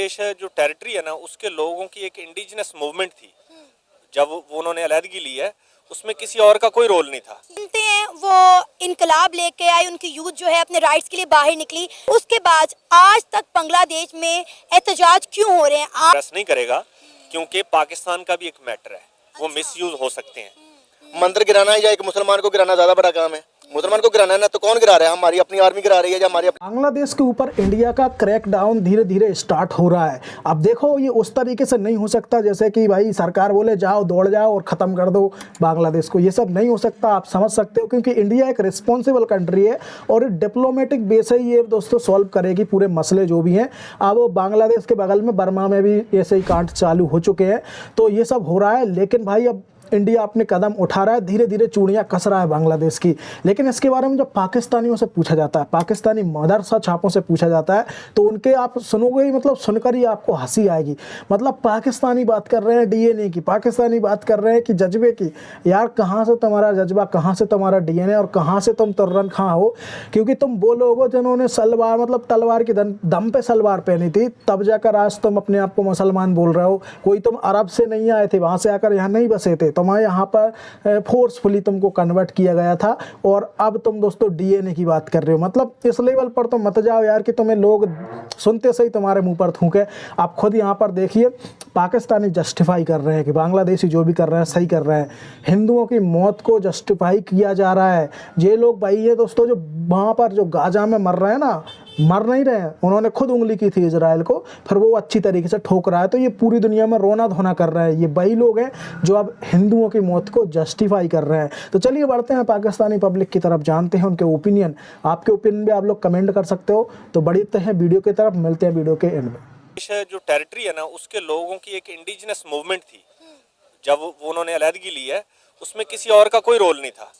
बांग्लादेश जो टेरिटरी है ना, उसके लोगों की एक इंडिजिनस मूवमेंट थी। जब वो उन्होंने अलहदगी ली है, उसमें किसी और का कोई रोल नहीं था। सुनते हैं वो इनकलाब लेके आई, उनकी यूथ जो है अपने राइट्स के लिए बाहर निकली, उसके बाद आज तक बांग्लादेश में एहतजाज क्यों हो रहे हैं? प्रेस नहीं करेगा क्योंकि पाकिस्तान का भी एक मैटर है, वो मिसयूज हो सकते हैं। मंदिर गिराना या एक मुसलमान को गिराना ज्यादा बड़ा काम है। मुसलमान को गिराना है ना, तो कौन गिरा रहा है? हमारी अपनी आर्मी गिरा रही है या हमारी बांग्लादेश के ऊपर इंडिया का क्रैकडाउन धीरे धीरे स्टार्ट हो रहा है। अब देखो, ये उस तरीके से नहीं हो सकता जैसे कि भाई सरकार बोले जाओ दौड़ जाओ और ख़त्म कर दो बांग्लादेश को। ये सब नहीं हो सकता, आप समझ सकते हो, क्योंकि इंडिया एक रिस्पॉन्सिबल कंट्री है और डिप्लोमेटिक बेस है ये दोस्तों सॉल्व करेगी पूरे मसले जो भी हैं। अब बांग्लादेश के बगल में बर्मा में भी ऐसे ही कांड चालू हो चुके हैं, तो ये सब हो रहा है। लेकिन भाई अब इंडिया अपने कदम उठा रहा है, धीरे धीरे चूड़ियाँ कस रहा है बांग्लादेश की। लेकिन इसके बारे में जब पाकिस्तानियों से पूछा जाता है, पाकिस्तानी मदरसा छापों से पूछा जाता है, तो उनके आप सुनोगे ही, मतलब सुनकर ही आपको हंसी आएगी। मतलब पाकिस्तानी बात कर रहे हैं डीएनए की, पाकिस्तानी बात कर रहे हैं कि जज्बे की। यार कहाँ से तुम्हारा जज्बा, कहाँ से तुम्हारा डीएनए और कहाँ से तुम तुर्रन खां हो? क्योंकि तुम वो लोग हो जिन्होंने सलवार, मतलब तलवार की दम पे सलवार पहनी थी, तब जाकर आज तुम अपने आप को मुसलमान बोल रहे हो। कोई तुम अरब से नहीं आए थे, वहाँ से आकर यहाँ नहीं बसे थे, तुम्हें यहाँ पर फोर्सफुली तुमको कन्वर्ट किया गया था, और अब तुम दोस्तों डीएनए की बात कर रहे हो। मतलब इस लेवल पर तो मत जाओ यार कि तुम्हें लोग सुनते सही तुम्हारे मुंह पर थूके। आप खुद यहाँ पर देखिए, पाकिस्तानी जस्टिफाई कर रहे हैं कि बांग्लादेशी जो भी कर रहे हैं सही कर रहे हैं। हिंदुओं की मौत को जस्टिफाई किया जा रहा है। ये लोग भाई ये दोस्तों जो वहाँ पर जो गाजा में मर रहे हैं ना, मर नहीं रहे हैं, उन्होंने खुद उंगली की थी इजराइल को, फिर वो अच्छी तरीके से ठोक रहा है। तो ये पूरी दुनिया में रोना धोना कर रहा है। ये वही लोग हैं जो अब हिंदुओं की मौत को जस्टिफाई कर रहे हैं। तो चलिए बढ़ते हैं पाकिस्तानी पब्लिक की तरफ, जानते हैं उनके ओपिनियन। आपके ओपिनियन भी आप लोग कमेंट कर सकते हो। तो बढ़ते हैं वीडियो की तरफ, मिलते हैं वीडियो के एंड में। जो टेरिटरी है ना, उसके लोगों की एक इंडिजिनस मूवमेंट थी। जब वो उन्होंने अलहदगी ली है, उसमें किसी और का कोई रोल नहीं था।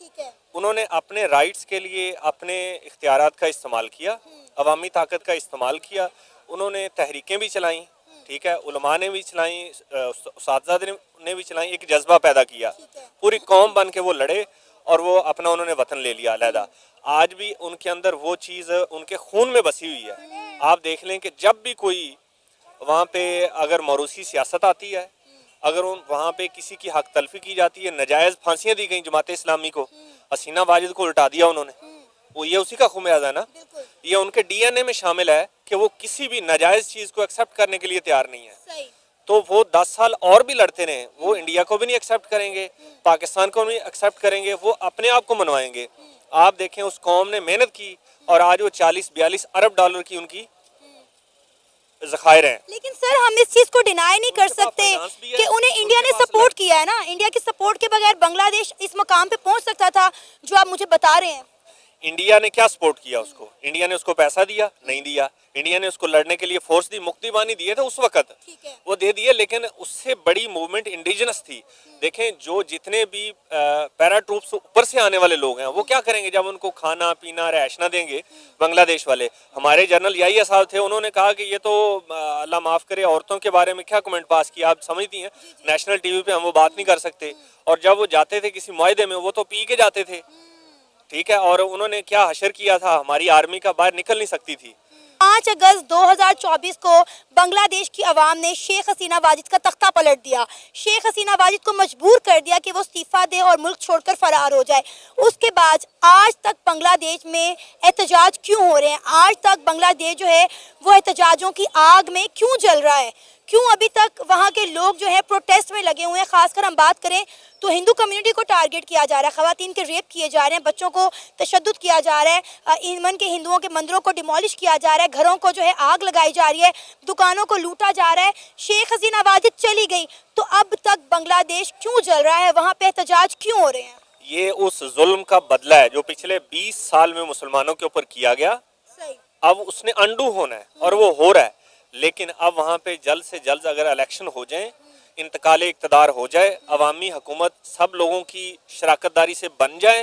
उन्होंने अपने राइट्स के लिए अपने इख्तियारात का इस्तेमाल किया, अवामी ताकत का इस्तेमाल किया। उन्होंने तहरीकें भी चलाई, ठीक है, उलमा ने भी चलाई, उस्ताद ने भी चलाई, एक जज्बा पैदा किया। पूरी कौम बन के वो लड़े और वो अपना उन्होंने वतन ले लिया अलहदा। आज भी उनके अंदर वो चीज़ उनके खून में बसी हुई है। आप देख लें कि जब भी कोई वहाँ पे अगर मौरूसी सियासत आती है, अगर वहाँ पे किसी की हक तलफी की जाती है, नजायज़ फांसियाँ दी गई जमात इस्लामी को, हसीना वाजिद को उल्टा दिया उन्होंने, वो ये उसी का खुमियाजा है ना। ये उनके डीएनए में शामिल है कि वो किसी भी नाजायज चीज को एक्सेप्ट करने के लिए तैयार नहीं है। तो वो 10 साल और भी लड़ते रहे, वो इंडिया को भी नहीं एक्सेप्ट करेंगे, पाकिस्तान को नहीं एक्सेप्ट करेंगे, वो अपने आप को मनवाएंगे। आप देखें, उस कौम ने मेहनत की और आज वो 40-42 अरब डॉलर की उनकी ज़खायर हैं। लेकिन सर हम इस चीज को डिनाई नहीं कर सकते कि उन्हें इंडिया ने सपोर्ट किया है ना। इंडिया की सपोर्ट के बगैर बांग्लादेश इस मकाम पे पहुंच सकता था जो आप मुझे बता रहे हैं। इंडिया ने क्या सपोर्ट किया उसको? इंडिया ने उसको पैसा दिया? नहीं दिया। इंडिया ने उसको लड़ने के लिए फोर्स दी, मुक्ति बानी दिए थे उस वक्त, वो दे दिए। लेकिन उससे बड़ी मूवमेंट इंडिजिनस थी। देखें, जो जितने भी पैरा ट्रूप्स ऊपर से आने वाले लोग हैं, वो क्या करेंगे जब उनको खाना पीना रहश ना देंगे बांग्लादेश वाले? हमारे जनरल याहिया साहब थे, उन्होंने कहा कि ये तो अल्लाह माफ़ करे, औरतों के बारे में क्या कमेंट पास किया। आप समझती हैं, नेशनल टीवी पे हम वो बात नहीं कर सकते। और जब वो जाते थे किसी मुआहदे में, वो तो पी के जाते थे, ठीक है। और उन्होंने क्या हशर किया था, हमारी आर्मी का बाहर निकल नहीं सकती थी। 5 अगस्त 2024 को बांग्लादेश की आवाम ने शेख हसीना वाजिद का तख्ता पलट दिया। शेख हसीना वाजिद को मजबूर कर दिया कि वो इस्तीफा दे और मुल्क छोड़कर फरार हो जाए। उसके बाद आज तक बांग्लादेश में एहतजाज क्यों हो रहे हैं? आज तक बांग्लादेश जो है वो एहतजाजों की आग में क्यों जल रहा है? क्यों अभी तक वहाँ के लोग जो है प्रोटेस्ट में लगे हुए हैं? खासकर हम बात करें तो हिंदू कम्युनिटी को टारगेट किया जा रहा है, ख़वातीन के रेप किए जा रहे हैं, बच्चों को तशद्दुद किया जा रहा है, ईमन के हिंदुओं के मंदिरों को डिमोलिश किया जा रहा है, घरों को जो है आग लगाई जा रही है, दुकानों को लूटा जा रहा है। शेख हसीना वाजिद चली गई तो अब तक बांग्लादेश क्यों जल रहा है? वहाँ पे एहतजाज क्यों हो रहे हैं? ये उस जुल्म का बदला है जो पिछले 20 साल में मुसलमानों के ऊपर किया गया। अब उसने अंडू होना है और वो हो रहा है। लेकिन अब वहाँ पे जल्द से जल्द अगर इलेक्शन हो जाए, इंतकाल इक़्तिदार हो जाए, अवामी हुकूमत सब लोगों की शराकतदारी से बन जाए,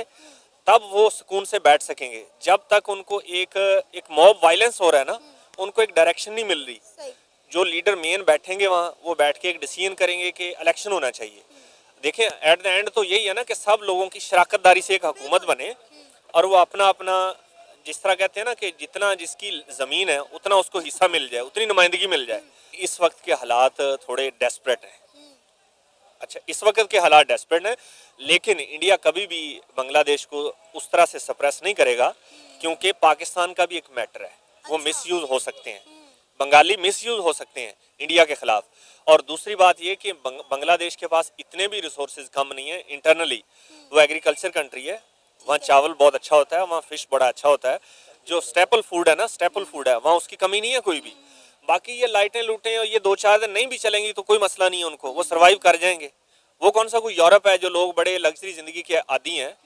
तब वो सुकून से बैठ सकेंगे। जब तक उनको एक मॉब वायलेंस हो रहा है ना, उनको एक डायरेक्शन नहीं मिल रही। जो लीडर मेन बैठेंगे वहाँ, वो बैठ के एक डिसीजन करेंगे कि इलेक्शन होना चाहिए। देखें, एट द एंड तो यही है ना कि सब लोगों की शराकतदारी से एक हुकूमत बने और वो अपना अपना जिस तरह कहते हैं ना कि जितना जिसकी ज़मीन है उतना उसको हिस्सा मिल जाए, उतनी नुमाइंदगी मिल जाए। इस वक्त के हालात थोड़े डेस्परेट हैं। अच्छा, इस वक्त के हालात डेस्परेट हैं, लेकिन इंडिया कभी भी बांग्लादेश को उस तरह से सप्रेस नहीं करेगा, क्योंकि पाकिस्तान का भी एक मैटर है, वो मिसयूज़ हो सकते हैं, बंगाली मिसयूज़ हो सकते हैं इंडिया के ख़िलाफ़। और दूसरी बात ये कि बांग्लादेश के पास इतने भी रिसोर्सेज कम नहीं है इंटरनली, वो एग्रीकल्चर कंट्री है, वहाँ चावल बहुत अच्छा होता है, वहाँ फिश बड़ा अच्छा होता है, जो स्टेपल फूड है ना, स्टेपल फूड है, वहाँ उसकी कमी नहीं है कोई भी। बाकी ये लाइटें लूटें और ये 2-4 दिन नहीं भी चलेंगी तो कोई मसला नहीं है उनको, वो सर्वाइव कर जाएंगे। वो कौन सा कोई यूरोप है जो लोग बड़े लग्जरी ज़िंदगी के आदी हैं।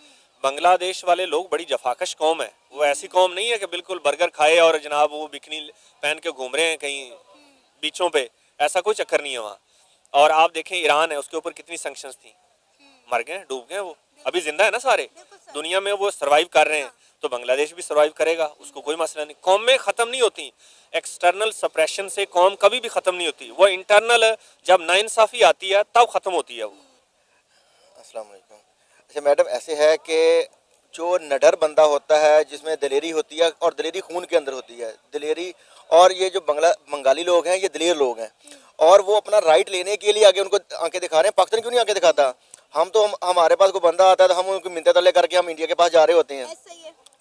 बांग्लादेश वाले लोग बड़ी जफाकश कौम है, वो ऐसी कौम नहीं है कि बिल्कुल बर्गर खाए और जनाब वो बिकनी पहन के घूम रहे हैं कहीं बीचों पे, ऐसा कोई चक्कर नहीं है वहाँ। और आप देखें ईरान है, उसके ऊपर कितनी सैंक्शंस थी, मर गए, डूब गए, वो अभी जिंदा है ना सारे दुनिया में, वो सर्वाइव कर रहे हैं। तो बांग्लादेश भी सर्वाइव करेगा, उसको कोई मसला नहीं। कौमें ख़त्म नहीं होती, एक्सटर्नल सप्रेशन से कौम कभी भी ख़त्म नहीं होती, वो इंटरनल जब नाइंसाफ़ी आती है तब ख़त्म होती है वो। अस्सलाम वालेकुम। अच्छा मैडम, ऐसे है कि जो निडर बंदा होता है, जिसमें दिलेरी होती है, और दिलेरी खून के अंदर होती है दिलेरी, और ये जो बंगाली लोग हैं ये दिलेर लोग हैं, और वो अपना राइट लेने के लिए आगे उनको आंखें दिखा रहे हैं। पाकिस्तान क्यों नहीं आंखें दिखाता? हमारे पास कोई बंदा आता है तो हम उनको मिन्नत तले करके हम इंडिया के पास जा रहे होते हैं,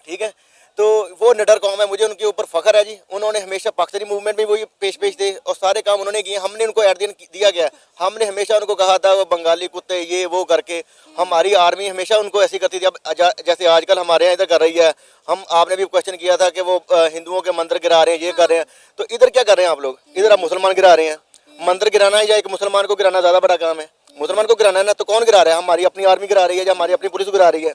ठीक है। तो वो निडर कौम है, मुझे उनके ऊपर फ़ख्र है जी। उन्होंने हमेशा पाकिस्तानी मूवमेंट में वही पेश थे और सारे काम उन्होंने किए, हमने उनको एट दिया गया। हमने हमेशा उनको कहा था वो बंगाली कुत्ते ये वो करके, हमारी आर्मी हमेशा उनको ऐसी करती थी। अब जैसे आजकल हमारे यहाँ इधर कर रही है, आपने भी क्वेश्चन किया था कि वो हिंदुओं के मंदिर गिरा रहे हैं, ये कर रहे हैं, तो इधर क्या कर रहे हैं आप लोग? इधर आप मुसलमान गिरा रहे हैं। मंदिर गिराना या एक मुसलमान को गिराना ज़्यादा बड़ा काम है? मुसलमान को गिराना है ना, तो कौन गिरा रहा है? हमारी अपनी आर्मी गिरा रही है या हमारी अपनी पुलिस गिरा रही है?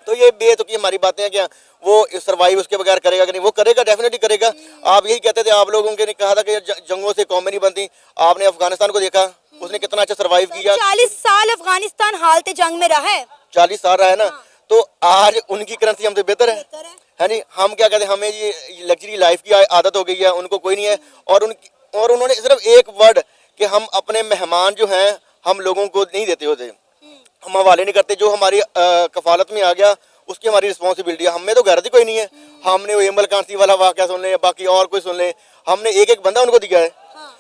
तो ये बेतुकी हमारी बातें हैं। क्या वो सर्वाइव उसके बगैर करेगा कि नहीं? वो करेगा, डेफिनेटली करेगा। आप यही कहते थे, आप लोगों के ने कहा था कि जंगों से कौमें नहीं बनती। आपने अफगानिस्तान को देखा, उसने कितना अच्छा सर्वाइव किया। 40 साल अफगानिस्तान हालत जंग में रहा है, 40 साल रहा है ना। तो आज उनकी करेंसी हमसे बेहतर है नहीं? हम क्या कहते हैं, हमें ये लग्जरी लाइफ की आदत हो गई है, उनको कोई नहीं है। और उन्होंने सिर्फ एक वर्ड कि हम अपने मेहमान जो हैं हम लोगों को नहीं देते होते, हम हवाले नहीं करते। जो हमारी कफालत में आ गया उसकी हमारी रिस्पॉन्सिबिलिटी है। हमें तो गैरत ही कोई नहीं है। हमने वो एमल कांसी वाला वाक़या सुन ले, बाकी और कोई सुन ले, हमने एक बंदा उनको दिया है।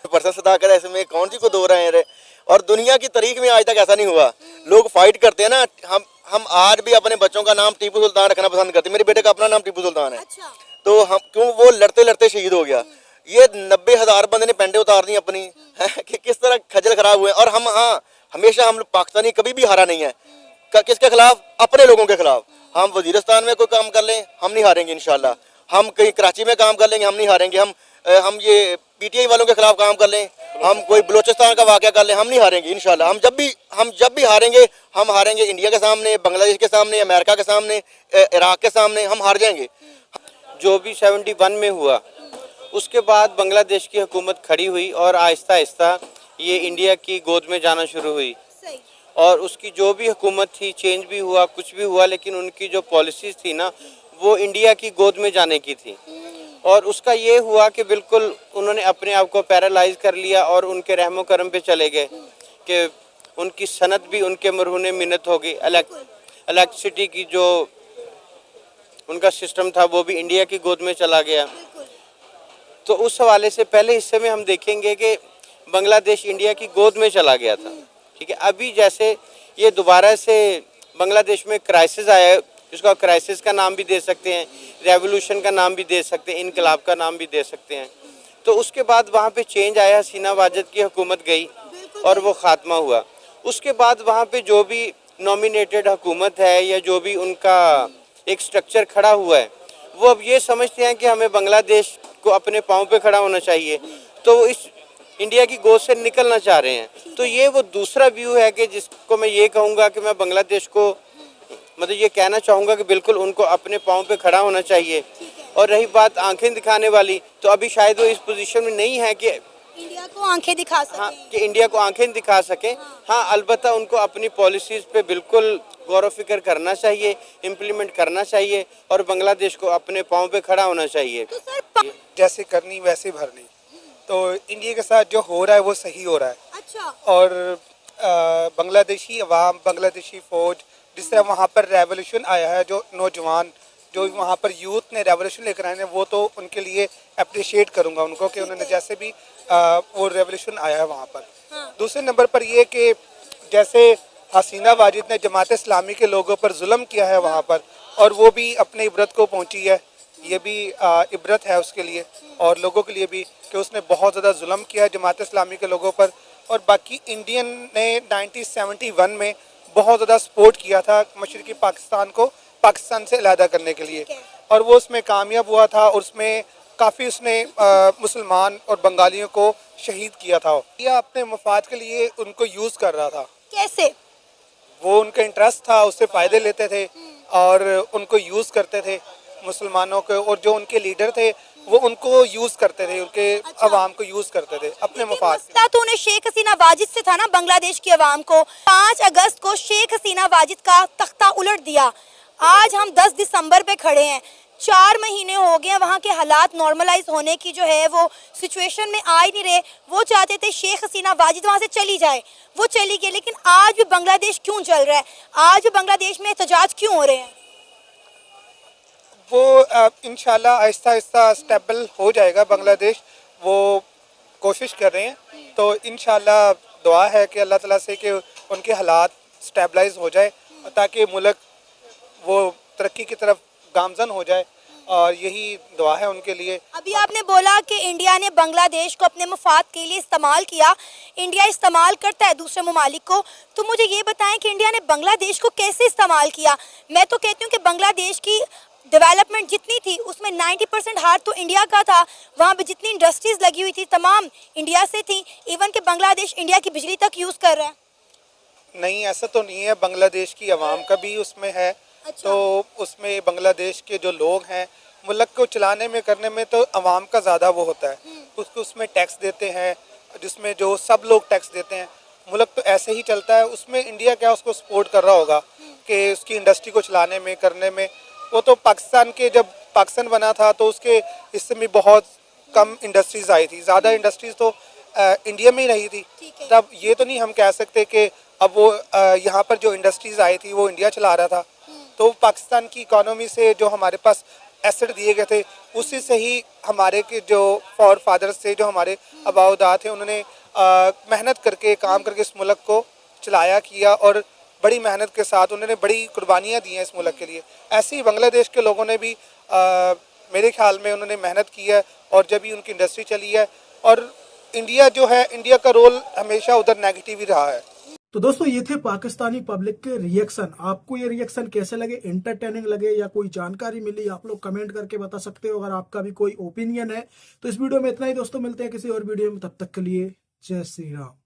पर्सन सदा कर, ऐसे में कौन सी को दो रहे हैं। और दुनिया की तारीख में आज तक ऐसा नहीं हुआ। लोग फाइट करते हैं ना, हम आज भी अपने बच्चों का नाम टीपू सुल्तान रखना पसंद करते हैं। मेरे बेटे का अपना नाम टीपू सुल्तान है। तो हम क्यों, वो लड़ते लड़ते शहीद हो गया। ये 90,000 बंदे ने पेंडे उतार दी अपनी, कि किस तरह खजल खराब हुए। और हम हमेशा हम पाकिस्तानी कभी भी हारा नहीं है। किसके खिलाफ? अपने लोगों के खिलाफ। हम वजीरिस्तान में कोई काम कर लें, हम नहीं हारेंगे इंशाल्लाह। हम कहीं कराची में काम कर लेंगे, हम नहीं हारेंगे। हम ये पीटीआई वालों के खिलाफ काम कर लें, हम कोई बलोचिस्तान का वाक़या कर लें, हम नहीं हारेंगे इंशाल्लाह। हम जब भी हारेंगे, हम हारेंगे इंडिया के सामने, बांग्लादेश के सामने, अमेरिका के सामने, इराक के सामने, हम हार जाएंगे। जो भी 71 में हुआ, उसके बाद बांग्लादेश की हुकूमत खड़ी हुई और आहिस्ता आहिस्ता ये इंडिया की गोद में जाना शुरू हुई। और उसकी जो भी हुकूमत थी, चेंज भी हुआ, कुछ भी हुआ, लेकिन उनकी जो पॉलिसीज़ थी ना, वो इंडिया की गोद में जाने की थी। और उसका ये हुआ कि बिल्कुल उन्होंने अपने आप को पैरालाइज कर लिया और उनके रहमो करम पे चले गए कि उनकी सनत भी उनके मरहूने मिन्नत हो गई। इलेक्ट्रिसिटी की जो उनका सिस्टम था वो भी इंडिया की गोद में चला गया। तो उस हवाले से पहले हिस्से में हम देखेंगे कि बांग्लादेश इंडिया की गोद में चला गया था, ठीक है। अभी जैसे ये दोबारा से बांग्लादेश में क्राइसिस आया है, इसका क्राइसिस का नाम भी दे सकते हैं, रेवोल्यूशन का नाम भी दे सकते हैं, इनकलाब का नाम भी दे सकते हैं। तो उसके बाद वहाँ पे चेंज आया, हसीना वाजिद की हुकूमत गई और वो ख़ात्मा हुआ। उसके बाद वहाँ पे जो भी नॉमिनेटेड हुकूमत है या जो भी उनका एक स्ट्रक्चर खड़ा हुआ है, वो अब ये समझते हैं कि हमें बांग्लादेश को अपने पाँव पे खड़ा होना चाहिए। तो वो इस इंडिया की गोद से निकलना चाह रहे हैं। तो ये वो दूसरा व्यू है कि जिसको मैं ये कहूँगा कि मैं बांग्लादेश को मतलब ये कहना चाहूँगा कि बिल्कुल उनको अपने पाँव पे खड़ा होना चाहिए। और रही बात आंखें दिखाने वाली, तो अभी शायद वो इस पोजीशन में नहीं है कि इंडिया को आंखें दिखा सकें। हाँ, कि इंडिया को आंखें दिखा सकें। हाँ, अलबत्ता उनको अपनी पॉलिसीज़ पे बिल्कुल गौर व फिक्र करना चाहिए, इम्प्लीमेंट करना चाहिए और बांग्लादेश को अपने पाँव पे खड़ा होना चाहिए। तो सर जैसे करनी वैसे भरनी। तो इंडिया के साथ जो हो रहा है वो सही हो रहा है। अच्छा। और बांग्लादेशी अवाम, बांग्लादेशी फ़ौज, जिस तरह वहाँ पर रेवोल्यूशन आया है, जो नौजवान जो वहाँ पर यूथ ने रेवोल्यूशन लेकर आए हैं, वो तो उनके लिए अप्रिशिएट करूँगा उनको कि उन्होंने जैसे भी वो रेवोल्यूशन आया है वहाँ पर। दूसरे नंबर पर ये कि जैसे हसीना वाजिद ने जमात इस्लामी के लोगों पर जुल्म किया है वहाँ पर, और वो भी अपने इबरत को पहुँची है, ये भी इबरत है उसके लिए और लोगों के लिए भी कि उसने बहुत ज़्यादा जुल्म किया है जमात इस्लामी के लोगों पर। और बाकी इंडियन ने 1971 में बहुत ज़्यादा सपोर्ट किया था मशरक़ी पाकिस्तान को पाकिस्तान से अलहदा करने के लिए, और वो उसमें कामयाब हुआ था, और उसमें काफ़ी उसने मुसलमान और बंगालियों को शहीद किया था। या अपने मफाद के लिए उनको यूज़ कर रहा था। कैसे? वो उनका इंटरेस्ट था, उससे फ़ायदे लेते थे और उनको यूज़ करते थे मुसलमानों को, और जो उनके लीडर थे वो उनको यूज़ करते थे, उनके अवाम को यूज़ करते थे अपने मफाद के लिए। मसला तो उन्हें शेख हसीना वाजिद से था ना, बांग्लादेश की अवाम को। 5 अगस्त को शेख हसीना वाजिद का तख्ता उलट दिया। आज हम 10 दिसंबर पे खड़े हैं, 4 महीने हो गए हैं, वहाँ के हालात नॉर्मलाइज होने की जो है वो सिचुएशन में आ ही नहीं रहे। वो चाहते थे शेख हसीना वाजिद वहाँ से चली जाए, वो चली गई, लेकिन आज भी बांग्लादेश क्यों चल रहा है? आज भी बांग्लादेश में एहतजाज क्यों हो रहे हैं? वो इंशाल्लाह आहिस्ता आहिस्ता स्टेबल हो जाएगा बांग्लादेश, वो कोशिश कर रहे हैं। तो इंशाल्लाह दुआ है कि अल्लाह ताला से कि उनके हालात स्टेबलाइज हो जाए ताकि मुल्क वो तरक्की की तरफ गामजन हो जाए, और यही दुआ है उनके लिए। अभी आपने बोला कि इंडिया ने बांग्लादेश को अपने मफाद के लिए इस्तेमाल किया। इंडिया इस्तेमाल करता है दूसरे ममालिक को, तो मुझे ये बताएं कि इंडिया ने बांग्लादेश को कैसे इस्तेमाल किया? मैं तो कहती हूँ कि बांग्लादेश की डेवलपमेंट जितनी थी उसमें 90% हाथ तो इंडिया का था। वहाँ पे जितनी इंडस्ट्रीज लगी हुई थी तमाम इंडिया से थी। इवन कि बांग्लादेश इंडिया की बिजली तक यूज़ कर रहा है। नहीं, ऐसा तो नहीं है, बांग्लादेश की आवाम का भी उसमें है। अच्छा। तो उसमें बांग्लादेश के जो लोग हैं मुल्क को चलाने में करने में तो आवाम का ज़्यादा वो होता है, उसको उसमें टैक्स देते हैं, जिसमें जो सब लोग टैक्स देते हैं, मुल्क तो ऐसे ही चलता है। उसमें इंडिया क्या उसको सपोर्ट कर रहा होगा कि उसकी इंडस्ट्री को चलाने में करने में। वो तो पाकिस्तान के जब पाकिस्तान बना था तो उसके हिस्से में बहुत कम इंडस्ट्रीज़ आई थी, ज़्यादा इंडस्ट्रीज़ तो इंडिया में ही रही थी। तब ये तो नहीं हम कह सकते कि अब वो यहाँ पर जो इंडस्ट्रीज़ आई थी वो इंडिया चला रहा था। तो पाकिस्तान की इकॉनमी से जो हमारे पास एसेट दिए गए थे उसी से ही हमारे के जो फॉर फादर्स थे, जो हमारे आबाउदाद थे, उन्होंने मेहनत करके काम करके इस मुल्क को चलाया किया, और बड़ी मेहनत के साथ उन्होंने बड़ी कुर्बानियाँ दी हैं इस मुल्क के लिए। ऐसे ही बांग्लादेश के लोगों ने भी मेरे ख्याल में उन्होंने मेहनत की है, और जब भी उनकी इंडस्ट्री चली है। और इंडिया जो है, इंडिया का रोल हमेशा उधर नेगेटिव ही रहा है। तो दोस्तों ये थे पाकिस्तानी पब्लिक के रिएक्शन। आपको ये रिएक्शन कैसे लगे, इंटरटेनिंग लगे या कोई जानकारी मिली, आप लोग कमेंट करके बता सकते हो। अगर आपका भी कोई ओपिनियन है तो इस वीडियो में इतना ही दोस्तों, मिलते हैं किसी और वीडियो में, तब तक के लिए जय श्री राम।